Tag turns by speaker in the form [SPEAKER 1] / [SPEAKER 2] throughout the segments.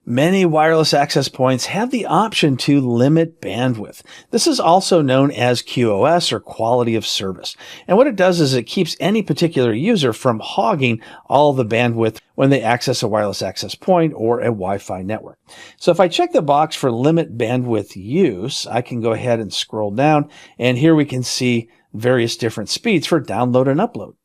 [SPEAKER 1] Many wireless access points have the option to limit bandwidth. This is also known as QoS, or quality of service. And what it does is it keeps any particular user from hogging all the bandwidth when they access a wireless access point or a Wi-Fi network. So if I check the box for limit bandwidth use, I can go ahead and scroll down, and here we can see various different speeds for download and upload.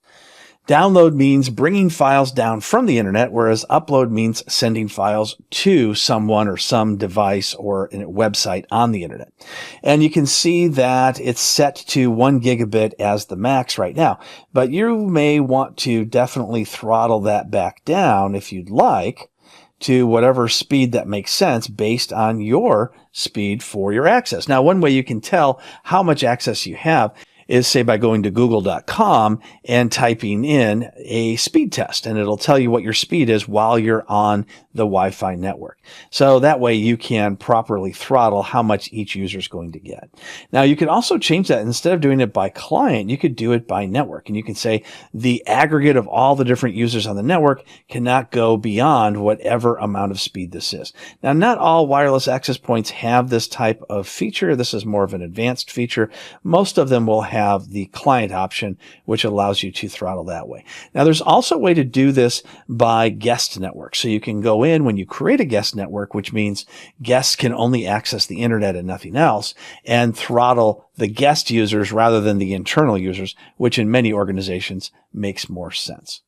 [SPEAKER 1] Download means bringing files down from the internet, whereas upload means sending files to someone or some device or a website on the internet. And you can see that it's set to 1 gigabit as the max right now, but you may want to definitely throttle that back down if you'd like to whatever speed that makes sense based on your speed for your access. Now, one way you can tell how much access you have is, say, by going to google.com and typing in a speed test, and it'll tell you what your speed is while you're on the Wi-Fi network. So that way you can properly throttle how much each user is going to get. Now, you can also change that. Instead of doing it by client, you could do it by network, and you can say the aggregate of all the different users on the network cannot go beyond whatever amount of speed this is. Now, not all wireless access points have this type of feature. This is more of an advanced feature. Most of them will have the client option, which allows you to throttle that way. Now, there's also a way to do this by guest network. So you can go in when you create a guest network, which means guests can only access the internet and nothing else, and throttle the guest users rather than the internal users, which in many organizations makes more sense.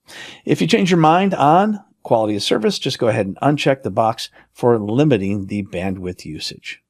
[SPEAKER 1] If you change your mind on quality of service, just go ahead and uncheck the box for limiting the bandwidth usage.